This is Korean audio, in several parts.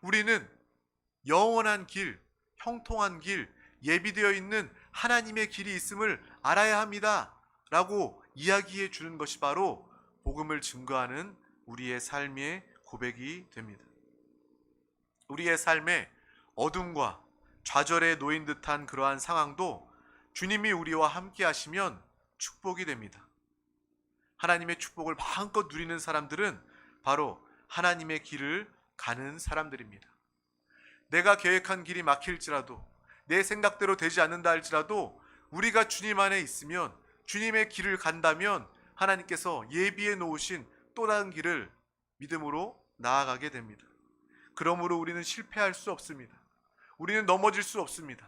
우리는 영원한 길, 형통한 길, 예비되어 있는 하나님의 길이 있음을 알아야 합니다 라고 이야기해 주는 것이 바로 복음을 증거하는 우리의 삶의 고백이 됩니다. 우리의 삶에 어둠과 좌절에 놓인 듯한 그러한 상황도 주님이 우리와 함께 하시면 축복이 됩니다. 하나님의 축복을 마음껏 누리는 사람들은 바로 하나님의 길을 가는 사람들입니다. 내가 계획한 길이 막힐지라도, 내 생각대로 되지 않는다 할지라도 우리가 주님 안에 있으면, 주님의 길을 간다면 하나님께서 예비해 놓으신 또 다른 길을 믿음으로 나아가게 됩니다. 그러므로 우리는 실패할 수 없습니다. 우리는 넘어질 수 없습니다.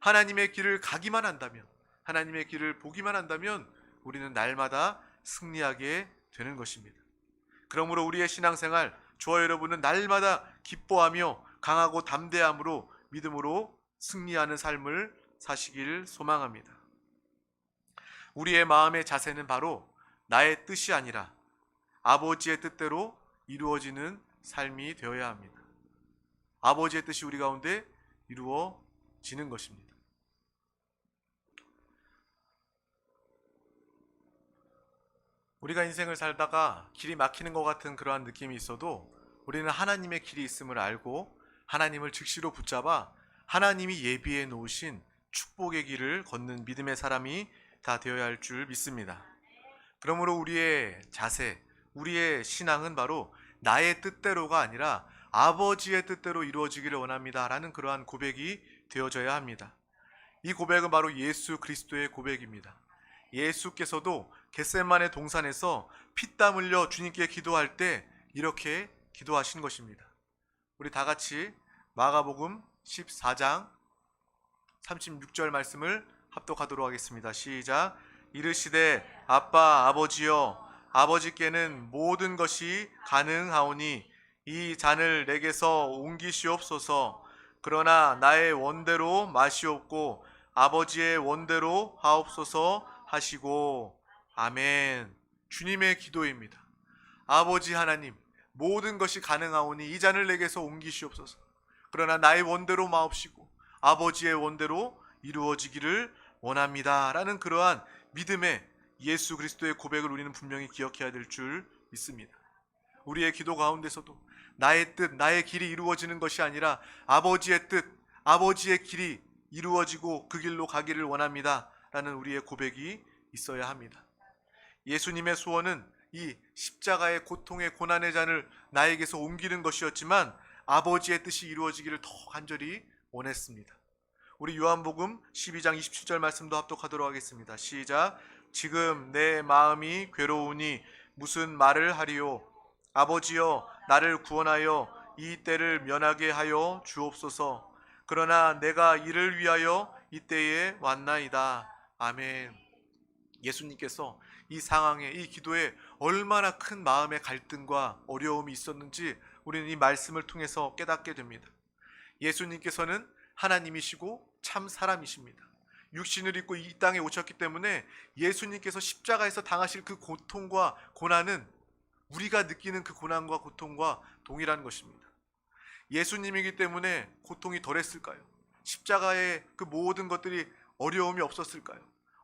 하나님의 길을 가기만 한다면, 하나님의 길을 보기만 한다면 우리는 날마다 승리하게 되는 것입니다. 그러므로 우리의 신앙생활, 저와 여러분은 날마다 기뻐하며 강하고 담대함으로 믿음으로 승리하는 삶을 사시길 소망합니다. 우리의 마음의 자세는 바로 나의 뜻이 아니라 아버지의 뜻대로 이루어지는 삶이 되어야 합니다. 아버지의 뜻이 우리 가운데 이루어지는 것입니다. 우리가 인생을 살다가 길이 막히는 것 같은 그러한 느낌이 있어도 우리는 하나님의 길이 있음을 알고 하나님을 즉시로 붙잡아 하나님이 예비해 놓으신 축복의 길을 걷는 믿음의 사람이 다 되어야 할 줄 믿습니다. 그러므로 우리의 자세, 우리의 신앙은 바로 나의 뜻대로가 아니라 아버지의 뜻대로 이루어지기를 원합니다 라는 그러한 고백이 되어져야 합니다. 이 고백은 바로 예수 그리스도의 고백입니다. 예수께서도 겟세마네 동산에서 피땀 흘려 주님께 기도할 때 이렇게 기도하신 것입니다. 우리 다 같이 마가복음 14장 36절 말씀을 합독하도록 하겠습니다. 시작. 이르시되 아빠 아버지여, 아버지께는 모든 것이 가능하오니 이 잔을 내게서 옮기시옵소서. 그러나 나의 원대로 마시옵고 아버지의 원대로 하옵소서 하시고. 아멘. 주님의 기도입니다. 아버지 하나님, 모든 것이 가능하오니 이 잔을 내게서 옮기시옵소서. 그러나 나의 원대로 마옵시고 아버지의 원대로 이루어지기를 원합니다 라는 그러한 믿음의 예수 그리스도의 고백을 우리는 분명히 기억해야 될 줄 믿습니다. 우리의 기도 가운데서도 나의 뜻, 나의 길이 이루어지는 것이 아니라 아버지의 뜻, 아버지의 길이 이루어지고 그 길로 가기를 원합니다 라는 우리의 고백이 있어야 합니다. 예수님의 소원은 이 십자가의 고통의 고난의 잔을 나에게서 옮기는 것이었지만 아버지의 뜻이 이루어지기를 더 간절히 원했습니다. 우리 요한복음 12장 27절 말씀도 합독하도록 하겠습니다. 시작. 지금 내 마음이 괴로우니 무슨 말을 하리요. 아버지여, 나를 구원하여 이 때를 면하게 하여 주옵소서. 그러나 내가 이를 위하여 이 때에 왔나이다. 아멘. 예수님께서 이 상황에, 이 기도에 얼마나 큰 마음의 갈등과 어려움이 있었는지 우리는 이 말씀을 통해서 깨닫게 됩니다. 예수님께서는 하나님이시고 참 사람이십니다. 육신을 입고 이 땅에 오셨기 때문에 예수님께서 십자가에서 당하실 그 고통과 고난은 우리가 느끼는 그 고난과 고통과 동일한 것입니다. 예수님이기 때문에 고통이 덜했을까요? 십자가의 그 모든 것들이 어려움이 없었을까요?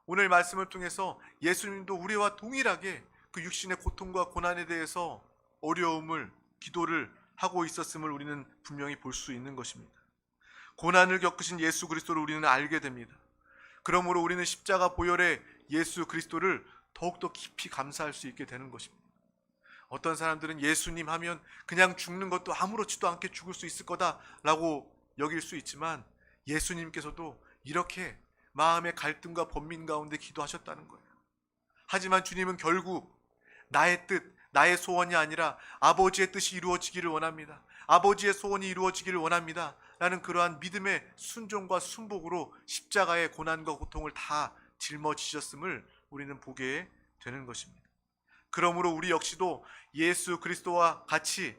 오늘 말씀을 통해서 예수님도 우리와 동일하게 그 육신의 고통과 고난에 대해서 어려움을, 기도를 하고 있었음을 우리는 분명히 볼 수 있는 것입니다. 고난을 겪으신 예수 그리스도를 우리는 알게 됩니다. 그러므로 우리는 십자가 보혈의 예수 그리스도를 더욱더 깊이 감사할 수 있게 되는 것입니다. 어떤 사람들은 예수님 하면 그냥 죽는 것도 아무렇지도 않게 죽을 수 있을 거다라고 여길 수 있지만 예수님께서도 이렇게 마음의 갈등과 번민 가운데 기도하셨다는 거예요. 하지만 주님은 결국 나의 뜻, 나의 소원이 아니라 아버지의 뜻이 이루어지기를 원합니다. 아버지의 소원이 이루어지기를 원합니다 라는 그러한 믿음의 순종과 순복으로 십자가의 고난과 고통을 다 짊어지셨음을 우리는 보게 되는 것입니다. 그러므로 우리 역시도 예수 그리스도와 같이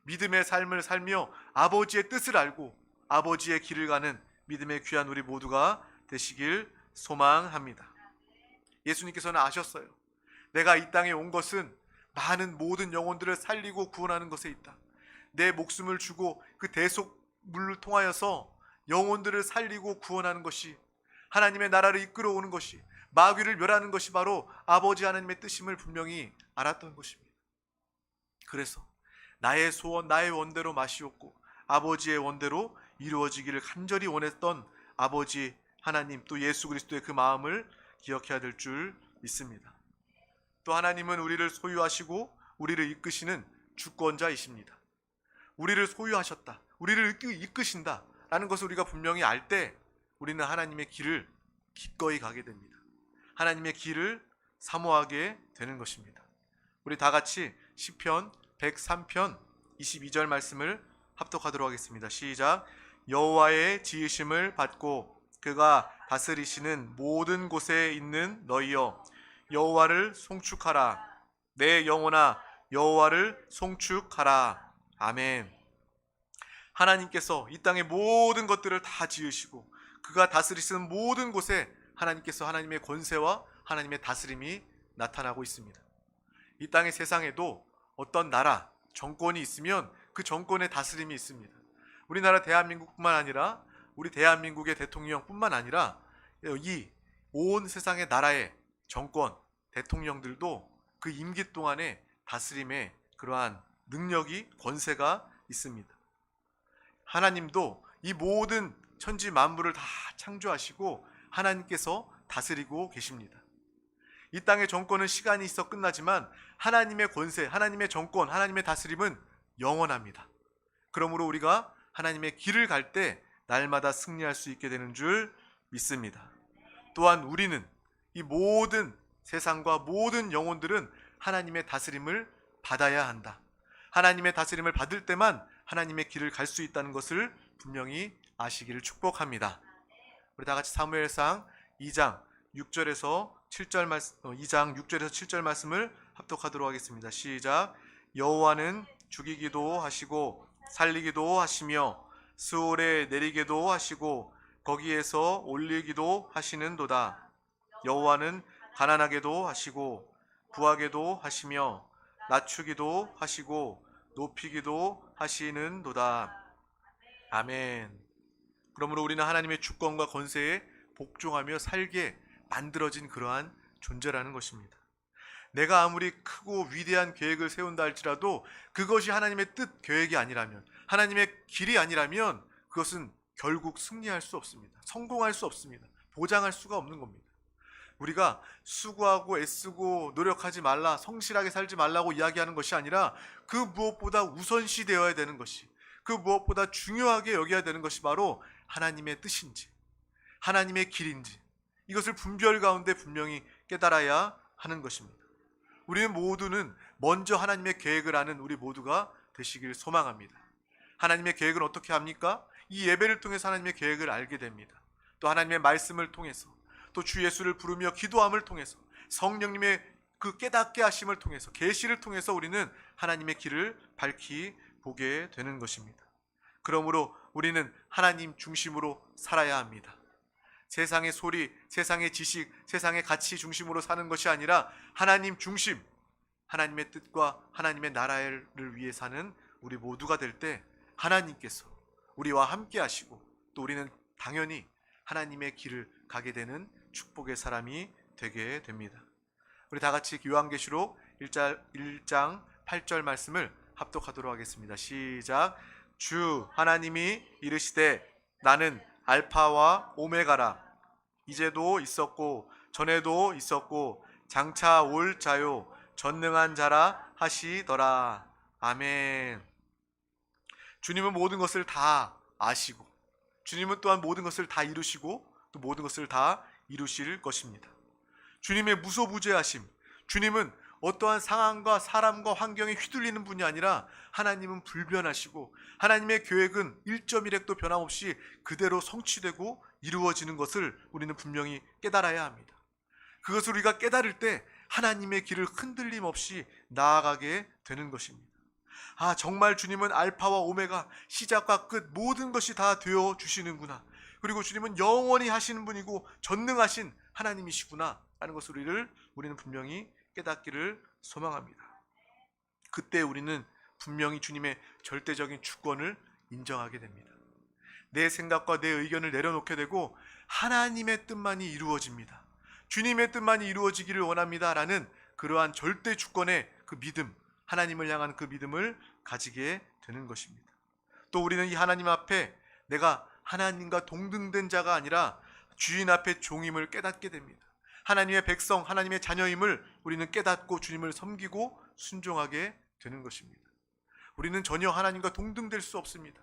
믿음의 삶을 살며 아버지의 뜻을 알고 아버지의 길을 가는 믿음의 귀한 우리 모두가 되시길 소망합니다. 예수님께서는 아셨어요. 내가 이 땅에 온 것은 많은 모든 영혼들을 살리고 구원하는 것에 있다. 내 목숨을 주고 그 대속물을 통하여서 영혼들을 살리고 구원하는 것이, 하나님의 나라를 이끌어오는 것이, 마귀를 멸하는 것이 바로 아버지 하나님의 뜻임을 분명히 알았던 것입니다. 그래서 나의 소원, 나의 원대로 마시옵고 아버지의 원대로 이루어지기를 간절히 원했던 아버지 하나님, 또 예수 그리스도의 그 마음을 기억해야 될 줄 믿습니다. 또 하나님은 우리를 소유하시고 우리를 이끄시는 주권자이십니다. 우리를 소유하셨다, 우리를 이끄신다 라는 것을 우리가 분명히 알 때 우리는 하나님의 길을 기꺼이 가게 됩니다. 하나님의 길을 사모하게 되는 것입니다. 우리 다 같이 시편 103편 22절 말씀을 합독하도록 하겠습니다. 시작. 여호와의 지으심을 받고 그가 다스리시는 모든 곳에 있는 너희여, 여호와를 송축하라. 내 영혼아 여호와를 송축하라. 아멘. 하나님께서 이 땅의 모든 것들을 다 지으시고 그가 다스리시는 모든 곳에 하나님께서 하나님의 권세와 하나님의 다스림이 나타나고 있습니다. 이 땅의 세상에도 어떤 나라, 정권이 있으면 그 정권의 다스림이 있습니다. 우리나라 대한민국뿐만 아니라 우리 대한민국의 대통령뿐만 아니라 이 온 세상의 나라의 정권, 대통령들도 그 임기 동안에 다스림의 그러한 능력이, 권세가 있습니다. 하나님도 이 모든 천지 만물을 다 창조하시고 하나님께서 다스리고 계십니다. 이 땅의 정권은 시간이 있어 끝나지만 하나님의 권세, 하나님의 정권, 하나님의 다스림은 영원합니다. 그러므로 우리가 하나님의 길을 갈 때 날마다 승리할 수 있게 되는 줄 믿습니다. 또한 우리는 이 모든 세상과 모든 영혼들은 하나님의 다스림을 받아야 한다. 하나님의 다스림을 받을 때만 하나님의 길을 갈 수 있다는 것을 분명히 아시기를 축복합니다. 우리 다 같이 사무엘상 2장 6절에서 7절 말씀을 합독하도록 하겠습니다. 시작. 여호와는 죽이기도 하시고 살리기도 하시며 스올에 내리게도 하시고 거기에서 올리기도 하시는도다. 여호와는 가난하게도 하시고 부하게도 하시며 낮추기도 하시고 높이기도 하시는도다. 아멘. 그러므로 우리는 하나님의 주권과 권세에 복종하며 살게 만들어진 그러한 존재라는 것입니다. 내가 아무리 크고 위대한 계획을 세운다 할지라도 그것이 하나님의 뜻, 계획이 아니라면, 하나님의 길이 아니라면 그것은 결국 승리할 수 없습니다. 성공할 수 없습니다. 보장할 수가 없는 겁니다. 우리가 수고하고 애쓰고 노력하지 말라, 성실하게 살지 말라고 이야기하는 것이 아니라 그 무엇보다 우선시 되어야 되는 것이, 그 무엇보다 중요하게 여겨야 되는 것이 바로 하나님의 뜻인지 하나님의 길인지, 이것을 분별 가운데 분명히 깨달아야 하는 것입니다. 우리는 모두는 먼저 하나님의 계획을 아는 우리 모두가 되시길 소망합니다. 하나님의 계획은 어떻게 합니까? 이 예배를 통해서 하나님의 계획을 알게 됩니다. 또 하나님의 말씀을 통해서, 또 주 예수를 부르며 기도함을 통해서, 성령님의 그 깨닫게 하심을 통해서, 계시를 통해서 우리는 하나님의 길을 밝히 보게 되는 것입니다. 그러므로 우리는 하나님 중심으로 살아야 합니다. 세상의 소리, 세상의 지식, 세상의 가치 중심으로 사는 것이 아니라 하나님 중심, 하나님의 뜻과 하나님의 나라를 위해 사는 우리 모두가 될 때 하나님께서 우리와 함께 하시고 또 우리는 당연히 하나님의 길을 가게 되는 축복의 사람이 되게 됩니다. 우리 다 같이 요한계시록 1장 8절 말씀을 합독하도록 하겠습니다. 시작. 주 하나님이 이르시되 나는 알파와 오메가라. 이제도 있었고 전에도 있었고 장차 올 자요 전능한 자라 하시더라. 아멘. 주님은 모든 것을 다 아시고 주님은 또한 모든 것을 다 이루시고 또 모든 것을 다 이루실 것입니다. 주님의 무소부재하심, 주님은 어떠한 상황과 사람과 환경에 휘둘리는 분이 아니라 하나님은 불변하시고 하나님의 계획은 1.1획도 변함없이 그대로 성취되고 이루어지는 것을 우리는 분명히 깨달아야 합니다. 그것을 우리가 깨달을 때 하나님의 길을 흔들림 없이 나아가게 되는 것입니다. 아, 정말 주님은 알파와 오메가, 시작과 끝 모든 것이 다 되어 주시는구나. 그리고 주님은 영원히 하시는 분이고 전능하신 하나님이시구나 라는 것을 우리는 분명히 깨닫기를 소망합니다. 그때 우리는 분명히 주님의 절대적인 주권을 인정하게 됩니다. 내 생각과 내 의견을 내려놓게 되고 하나님의 뜻만이 이루어집니다. 주님의 뜻만이 이루어지기를 원합니다 라는 그러한 절대 주권의 그 믿음, 하나님을 향한 그 믿음을 가지게 되는 것입니다. 또 우리는 이 하나님 앞에 내가 하나님과 동등된 자가 아니라 주인 앞에 종임을 깨닫게 됩니다. 하나님의 백성, 하나님의 자녀임을 우리는 깨닫고 주님을 섬기고 순종하게 되는 것입니다. 우리는 전혀 하나님과 동등될 수 없습니다.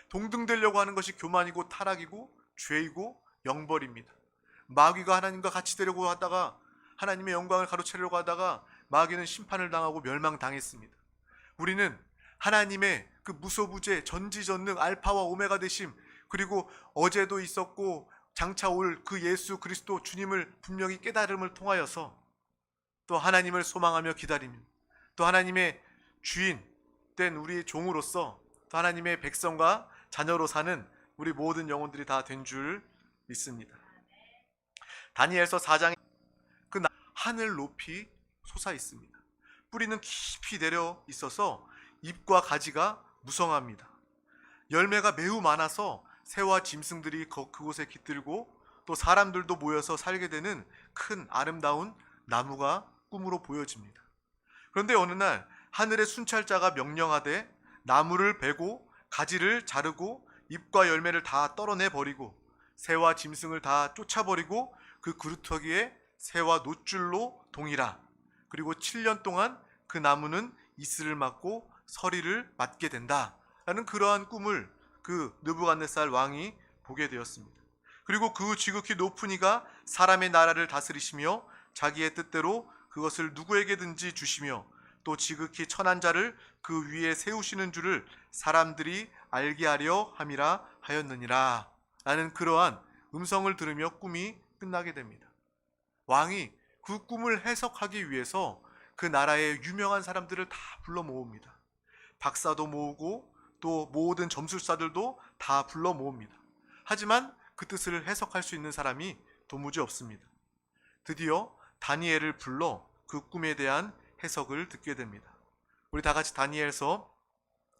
동등되려고 하는 것이 교만이고 타락이고 죄이고 영벌입니다. 마귀가 하나님과 같이 되려고 하다가 하나님의 영광을 가로채려고 하다가 마귀는 심판을 당하고 멸망당했습니다. 우리는 하나님의 그 무소부재 전지전능 알파와 오메가 되심, 그리고 어제도 있었고 장차 올 그 예수 그리스도 주님을 분명히 깨달음을 통하여서 또 하나님을 소망하며 기다리며 또 하나님의 주인 된 우리의 종으로서 또 하나님의 백성과 자녀로 사는 우리 모든 영혼들이 다 된 줄 믿습니다. 다니엘서 4장에 그 하늘 높이 솟아 있습니다. 뿌리는 깊이 내려 있어서 잎과 가지가 무성합니다. 열매가 매우 많아서 새와 짐승들이 그곳에 깃들고 또 사람들도 모여서 살게 되는 큰 아름다운 나무가 꿈으로 보여집니다. 그런데 어느 날 하늘의 순찰자가 명령하되 나무를 베고 가지를 자르고 잎과 열매를 다 떨어내 버리고 새와 짐승을 다 쫓아버리고 그 그루터기에 새와 노줄로 동이라. 그리고 7년 동안 그 나무는 이슬을 맞고 서리를 맞게 된다 라는 그러한 꿈을 그 느부갓네살 왕이 보게 되었습니다. 그리고 그 지극히 높은 이가 사람의 나라를 다스리시며 자기의 뜻대로 그것을 누구에게든지 주시며 또 지극히 천한 자를 그 위에 세우시는 줄을 사람들이 알게 하려 함이라 하였느니라 라는 그러한 음성을 들으며 꿈이 끝나게 됩니다. 왕이 그 꿈을 해석하기 위해서 그 나라의 유명한 사람들을 다 불러 모읍니다. 박사도 모으고 또 모든 점술사들도 다 불러 모읍니다. 하지만 그 뜻을 해석할 수 있는 사람이 도무지 없습니다. 드디어 다니엘을 불러 그 꿈에 대한 해석을 듣게 됩니다. 우리 다 같이 다니엘서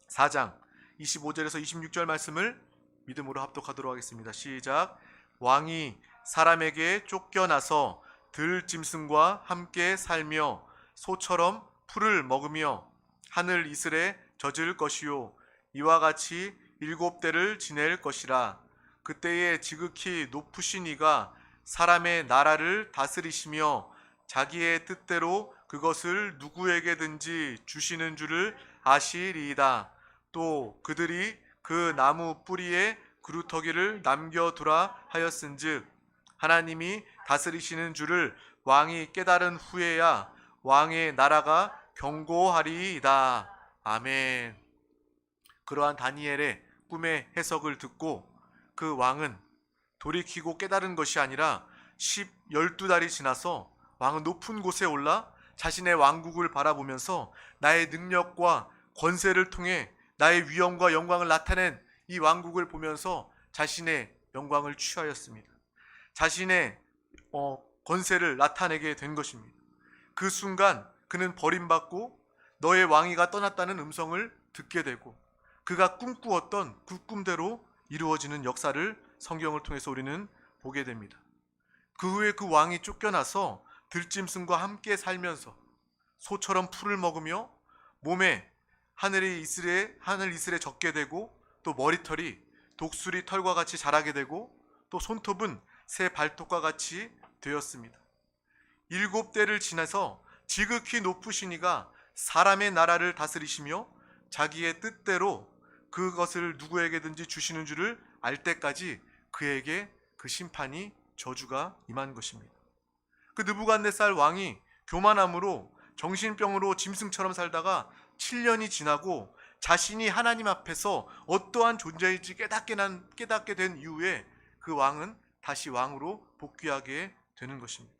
4장 25절에서 26절 말씀을 믿음으로 합독하도록 하겠습니다. 시작. 왕이 사람에게 쫓겨나서 들짐승과 함께 살며 소처럼 풀을 먹으며 하늘 이슬에 젖을 것이요 이와 같이 7대를 지낼 것이라. 그때에 지극히 높으신 이가 사람의 나라를 다스리시며 자기의 뜻대로 그것을 누구에게든지 주시는 줄을 아시리이다. 또 그들이 그 나무 뿌리에 그루터기를 남겨두라 하였은즉 하나님이 다스리시는 줄을 왕이 깨달은 후에야 왕의 나라가 견고하리이다. 아멘. 그러한 다니엘의 꿈의 해석을 듣고 그 왕은 돌이키고 깨달은 것이 아니라 12달이 지나서 왕은 높은 곳에 올라 자신의 왕국을 바라보면서 나의 능력과 권세를 통해 나의 위엄과 영광을 나타낸 이 왕국을 보면서 자신의 영광을 취하였습니다. 자신의 권세를 나타내게 된 것입니다. 그 순간 그는 버림받고 너의 왕위가 떠났다는 음성을 듣게 되고 그가 꿈꾸었던 그 꿈대로 이루어지는 역사를 성경을 통해서 우리는 보게 됩니다. 그 후에 그 왕이 쫓겨나서 들짐승과 함께 살면서 소처럼 풀을 먹으며 몸에 하늘 이슬에 젖게 되고 또 머리털이 독수리 털과 같이 자라게 되고 또 손톱은 새 발톱과 같이 되었습니다. 7대를 지나서 지극히 높으신 이가 사람의 나라를 다스리시며 자기의 뜻대로 그것을 누구에게든지 주시는 줄을 알 때까지 그에게 그 심판이 저주가 임한 것입니다. 그 느부갓네살 왕이 교만함으로 정신병으로 짐승처럼 살다가 7년이 지나고 자신이 하나님 앞에서 어떠한 존재인지 깨닫게 된 이후에 그 왕은 다시 왕으로 복귀하게 되는 것입니다.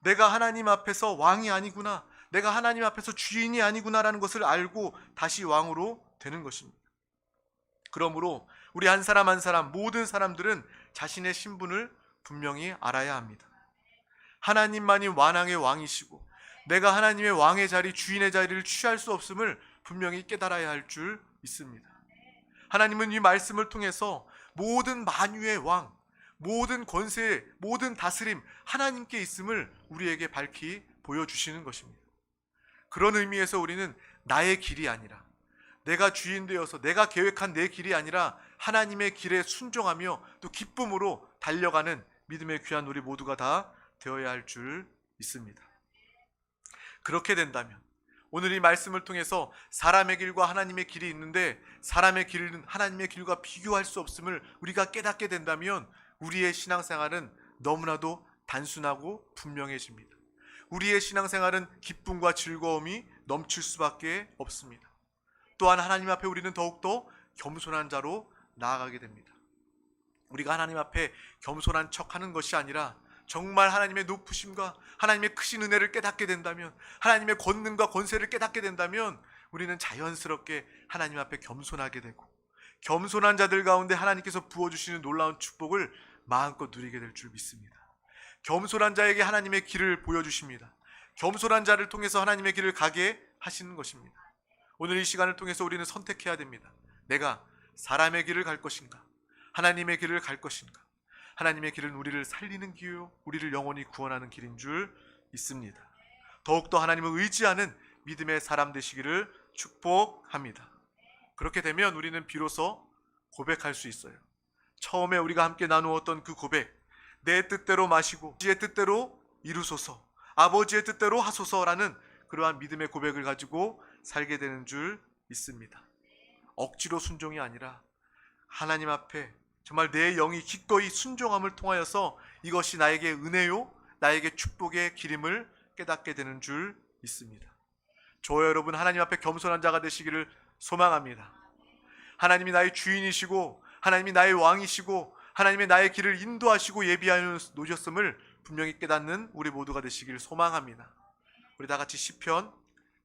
내가 하나님 앞에서 왕이 아니구나, 내가 하나님 앞에서 주인이 아니구나라는 것을 알고 다시 왕으로 되는 것입니다. 그러므로 우리 한 사람 한 사람 모든 사람들은 자신의 신분을 분명히 알아야 합니다. 하나님만이 만왕의 왕이시고 내가 하나님의 왕의 자리, 주인의 자리를 취할 수 없음을 분명히 깨달아야 할 줄 있습니다. 하나님은 이 말씀을 통해서 모든 만유의 왕, 모든 권세, 모든 다스림 하나님께 있음을 우리에게 밝히 보여주시는 것입니다. 그런 의미에서 우리는 나의 길이 아니라, 내가 주인 되어서 내가 계획한 내 길이 아니라 하나님의 길에 순종하며 또 기쁨으로 달려가는 믿음의 귀한 우리 모두가 다 되어야 할 줄 믿습니다. 그렇게 된다면 오늘 이 말씀을 통해서 사람의 길과 하나님의 길이 있는데 사람의 길은 하나님의 길과 비교할 수 없음을 우리가 깨닫게 된다면 우리의 신앙생활은 너무나도 단순하고 분명해집니다. 우리의 신앙생활은 기쁨과 즐거움이 넘칠 수밖에 없습니다. 또한 하나님 앞에 우리는 더욱더 겸손한 자로 나아가게 됩니다. 우리가 하나님 앞에 겸손한 척하는 것이 아니라 정말 하나님의 높으심과 하나님의 크신 은혜를 깨닫게 된다면, 하나님의 권능과 권세를 깨닫게 된다면 우리는 자연스럽게 하나님 앞에 겸손하게 되고, 겸손한 자들 가운데 하나님께서 부어주시는 놀라운 축복을 마음껏 누리게 될 줄 믿습니다. 겸손한 자에게 하나님의 길을 보여주십니다. 겸손한 자를 통해서 하나님의 길을 가게 하시는 것입니다. 오늘 이 시간을 통해서 우리는 선택해야 됩니다. 내가 사람의 길을 갈 것인가, 하나님의 길을 갈 것인가. 하나님의 길은 우리를 살리는 길이요, 우리를 영원히 구원하는 길인 줄 믿습니다. 더욱더 하나님을 의지하는 믿음의 사람 되시기를 축복합니다. 그렇게 되면 우리는 비로소 고백할 수 있어요. 처음에 우리가 함께 나누었던 그 고백, 내 뜻대로 마시고 아버지의 뜻대로 이루소서, 아버지의 뜻대로 하소서라는 그러한 믿음의 고백을 가지고 살게 되는 줄 믿습니다. 억지로 순종이 아니라 하나님 앞에 정말 내 영이 기꺼이 순종함을 통하여서 이것이 나에게 은혜요, 나에게 축복의 길임을 깨닫게 되는 줄 믿습니다. 저와 여러분 하나님 앞에 겸손한 자가 되시기를 소망합니다. 하나님이 나의 주인이시고 하나님이 나의 왕이시고 하나님의 나의 길을 인도하시고 예비하여 놓으셨음을 분명히 깨닫는 우리 모두가 되시기를 소망합니다. 우리 다 같이 시편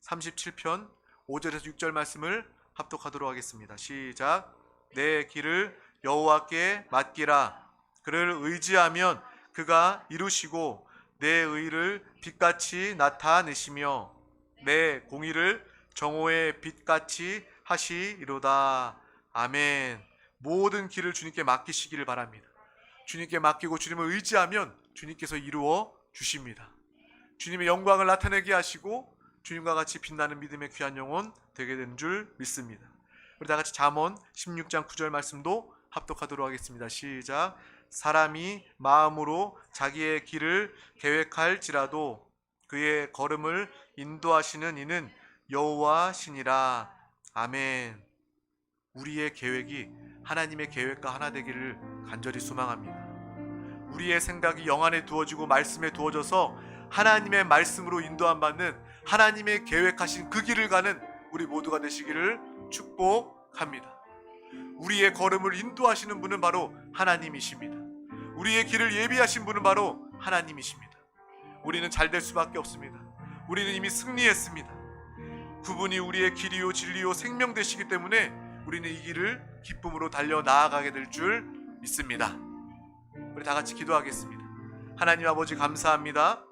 37편 5절에서 6절 말씀을 합독하도록 하겠습니다. 시작. 내 길을 여호와께 맡기라. 그를 의지하면 그가 이루시고 내 의를 빛같이 나타내시며 내 공의를 정오의 빛같이 하시리로다. 아멘. 모든 길을 주님께 맡기시기를 바랍니다. 주님께 맡기고 주님을 의지하면 주님께서 이루어 주십니다. 주님의 영광을 나타내게 하시고 주님과 같이 빛나는 믿음의 귀한 영혼 되게 되는 줄 믿습니다. 우리 다 같이 잠언 16장 9절 말씀도 합독하도록 하겠습니다. 시작. 사람이 마음으로 자기의 길을 계획할지라도 그의 걸음을 인도하시는 이는 여호와시니라. 아멘. 우리의 계획이 하나님의 계획과 하나 되기를 간절히 소망합니다. 우리의 생각이 영 안에 두어지고 말씀에 두어져서 하나님의 말씀으로 인도함 받는 하나님의 계획하신 그 길을 가는 우리 모두가 되시기를 축복합니다. 우리의 걸음을 인도하시는 분은 바로 하나님이십니다. 우리의 길을 예비하신 분은 바로 하나님이십니다. 우리는 잘 될 수밖에 없습니다. 우리는 이미 승리했습니다. 그분이 우리의 길이요 진리요 생명 되시기 때문에 우리는 이 길을 기쁨으로 달려 나아가게 될 줄 믿습니다. 우리 다 같이 기도하겠습니다. 하나님 아버지 감사합니다.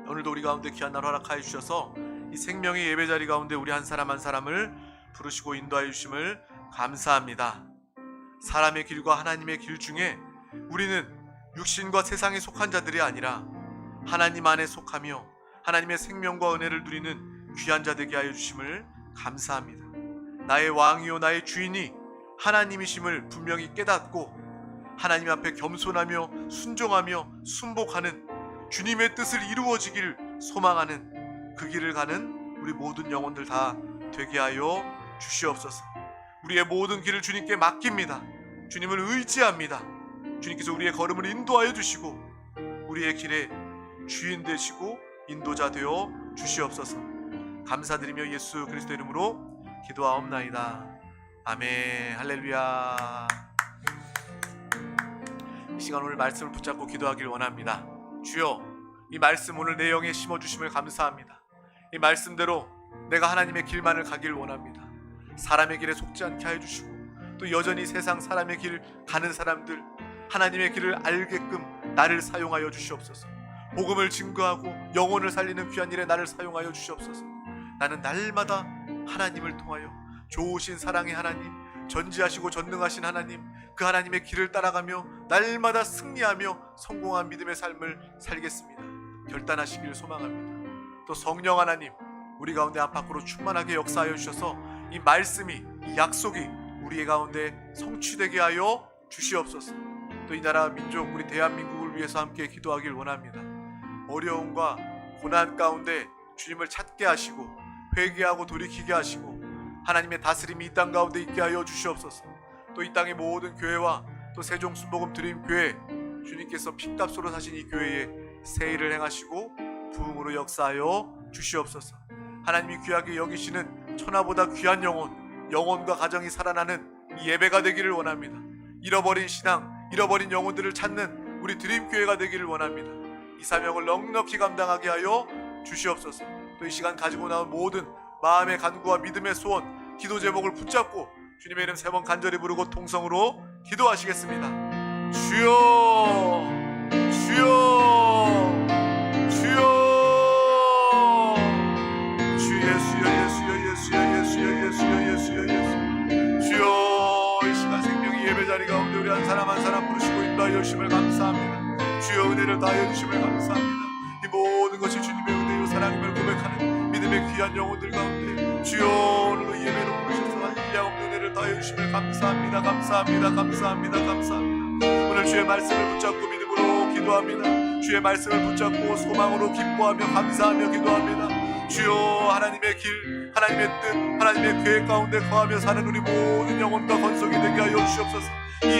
오늘도 우리 가운데 귀한 날 허락하여 주셔서 이 생명의 예배 자리 가운데 우리 한 사람 한 사람을 부르시고 인도하여 주심을 감사합니다. 사람의 길과 하나님의 길 중에 우리는 육신과 세상에 속한 자들이 아니라 하나님 안에 속하며 하나님의 생명과 은혜를 누리는 귀한 자 되게 하여 주심을 감사합니다. 나의 왕이요 나의 주인이 하나님이심을 분명히 깨닫고 하나님 앞에 겸손하며 순종하며 순복하는 주님의 뜻을 이루어지기를 소망하는 그 길을 가는 우리 모든 영혼들 다 되게 하여 주시옵소서. 우리의 모든 길을 주님께 맡깁니다. 주님을 의지합니다. 주님께서 우리의 걸음을 인도하여 주시고 우리의 길에 주인 되시고 인도자 되어 주시옵소서. 감사드리며 예수 그리스도 이름으로 기도하옵나이다. 아멘. 할렐루야. 이 시간 오늘 말씀을 붙잡고 기도하길 원합니다. 주여, 이 말씀 오늘 내 영에 심어주심을 감사합니다. 이 말씀대로 내가 하나님의 길만을 가길 원합니다. 사람의 길에 속지 않게 하여 주시고 또 여전히 세상 사람의 길 가는 사람들 하나님의 길을 알게끔 나를 사용하여 주시옵소서. 복음을 증거하고 영혼을 살리는 귀한 일에 나를 사용하여 주시옵소서. 나는 날마다 하나님을 통하여 좋으신 사랑의 하나님, 전지하시고 전능하신 하나님, 그 하나님의 길을 따라가며 날마다 승리하며 성공한 믿음의 삶을 살겠습니다. 결단하시기를 소망합니다. 또 성령 하나님, 우리 가운데 안팎으로 충만하게 역사하여 주셔서 이 말씀이, 이 약속이 우리의 가운데 성취되게 하여 주시옵소서. 또 이 나라 민족, 우리 대한민국을 위해서 함께 기도하길 원합니다. 어려움과 고난 가운데 주님을 찾게 하시고 회개하고 돌이키게 하시고 하나님의 다스림이 이 땅 가운데 있게 하여 주시옵소서. 또 이 땅의 모든 교회와 또 세종순복음 드림교회, 주님께서 핏값으로 사신 이 교회에 세일을 행하시고 부흥으로 역사하여 주시옵소서. 하나님이 귀하게 여기시는 천하보다 귀한 영혼과 가정이 살아나는 이 예배가 되기를 원합니다. 잃어버린 신앙, 잃어버린 영혼들을 찾는 우리 드림교회가 되기를 원합니다. 이 사명을 넉넉히 감당하게 하여 주시옵소서. 또 이 시간 가지고 나온 모든 마음의 간구와 믿음의 소원, 기도 제목을 붙잡고 주님의 이름 3번 간절히 부르고 통성으로 기도하시겠습니다. 주여, 주여, 주여, 주 예수여, 예수여, 예수여, 예수여, 예수여, 예수여, 예수. 주여, 이 시간 생명의 예배 자리 가운데 우리 한 사람 한 사람 부르시고 인도하여 주심을 감사합니다. 주여, 은혜를 다하여 주심을 감사합니다. 이 모든 것이 주님의 은혜요 사랑임을 고백하는 믿음의 귀한 영혼들 가운데 주여, 오늘도 예배로 부르셔서 한량 없는 은혜를 다하여 주심을 감사합니다. 감사합니다. 감사합니다. 감사합니다. 오늘 주의 말씀을 붙잡고 믿음으로 기도합니다. 주의 말씀을 붙잡고 소망으로 기뻐하며 감사하며 기도합니다. 주여, 하나님의 길, 하나님의 뜻, 하나님의 계획 가운데 거하며 사는 우리 모든 영혼과 건속이 되게 하여 주시옵소서.